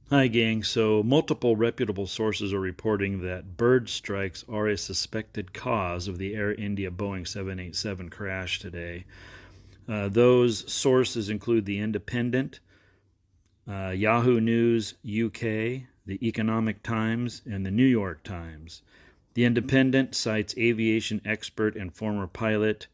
Hi, gang. So, multiple reputable sources are reporting that bird strikes are a suspected cause of the Air India Boeing 787 crash today. Those sources include The Independent, Yahoo News UK, The Economic Times, and The New York Times. The Independent cites aviation expert and former pilot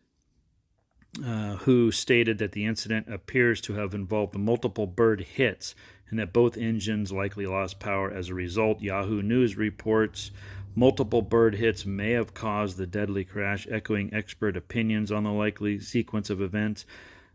who stated that the incident appears to have involved multiple bird hits and that both engines likely lost power as a result. Yahoo News reports multiple bird hits may have caused the deadly crash, echoing expert opinions on the likely sequence of events.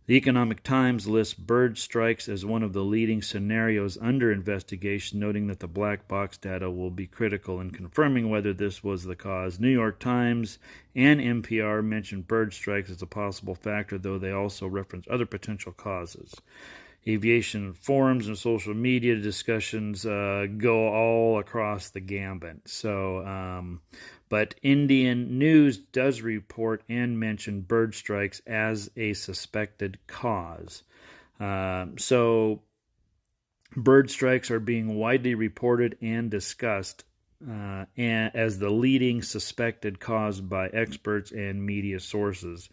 The Economic Times lists bird strikes as one of the leading scenarios under investigation, noting that the black box data will be critical in confirming whether this was the cause. New York Times and NPR mention bird strikes as a possible factor, though they also reference other potential causes. Aviation forums and social media discussions go all across the gambit. But Indian news does report and mention bird strikes as a suspected cause. So bird strikes are being widely reported and discussed as the leading suspected cause by experts and media sources.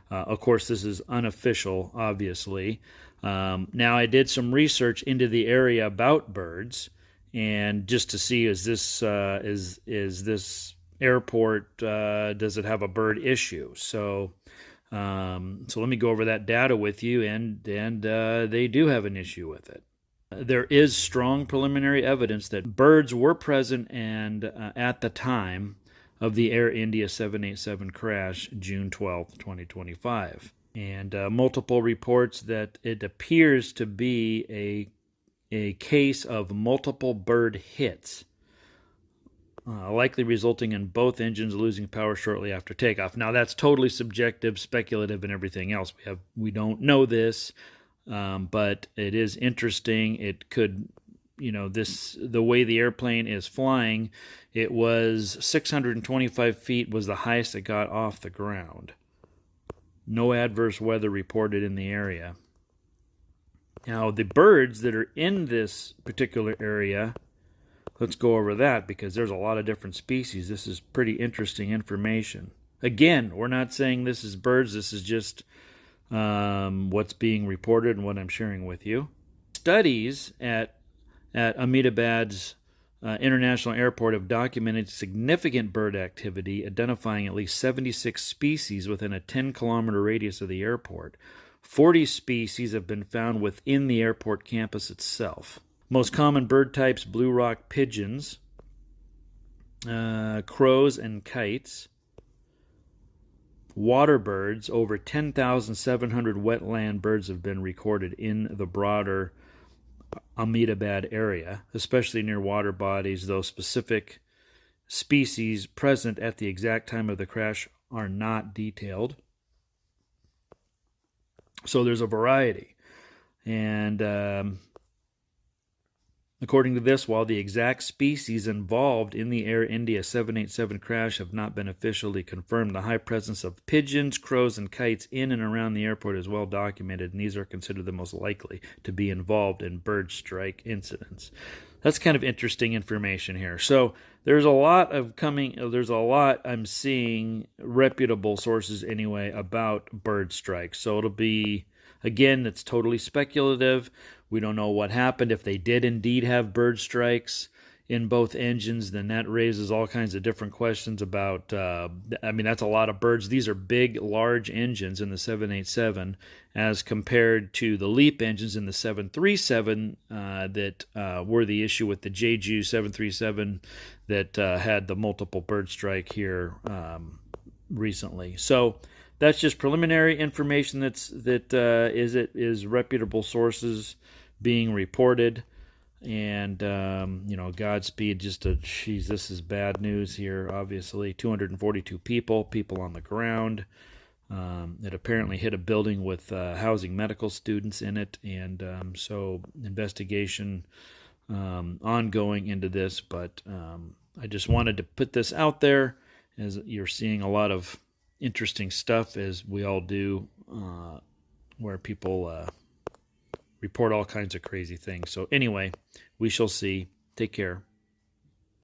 Of course, this is unofficial, obviously. Now, I did some research into the area about birds, and just to see is this airport, does it have a bird issue? So let me go over that data with you, and they do have an issue with it. There is strong preliminary evidence that birds were present and at the time of the Air India 787 crash, June 12th, 2025. And multiple reports that it appears to be a case of multiple bird hits, likely resulting in both engines losing power shortly after takeoff. Now, that's totally subjective, speculative, and everything else. We don't know this, but it is interesting. It could, the way the airplane is flying, it was 625 feet was the highest it got off the ground. No adverse weather reported in the area. Now, the birds that are in this particular area, let's go over that because there's a lot of different species. This is pretty interesting information. Again, we're not saying this is birds. This is just what's being reported and what I'm sharing with you. Studies at Ahmedabad's International Airport have documented significant bird activity, identifying at least 76 species within a 10-kilometer radius of the airport. 40 species have been found within the airport campus itself. Most common bird types: blue rock pigeons, crows and kites, water birds. Over 10,700 wetland birds have been recorded in the broader Ahmedabad area, especially near water bodies, though specific species present at the exact time of the crash are not detailed. So there's a variety. And according to this, while the exact species involved in the Air India 787 crash have not been officially confirmed, the high presence of pigeons, crows, and kites in and around the airport is well documented, and these are considered the most likely to be involved in bird strike incidents. That's kind of interesting information here. So there's a lot I'm seeing, reputable sources anyway, about bird strikes. So it'll be, again, it's totally speculative. We don't know what happened. If they did indeed have bird strikes in both engines, then that raises all kinds of different questions about, that's a lot of birds. These are big, large engines in the 787 as compared to the LEAP engines in the 737 that were the issue with the Jeju 737 that had the multiple bird strike here recently. So that's just preliminary information that is reputable sources being reported. And Godspeed. This is bad news here. Obviously, 242 people on the ground. It apparently hit a building with housing medical students in it, and so investigation ongoing into this. But I just wanted to put this out there, as you're seeing a lot of interesting stuff, as we all do, where people report all kinds of crazy things. So anyway, we shall see. Take care.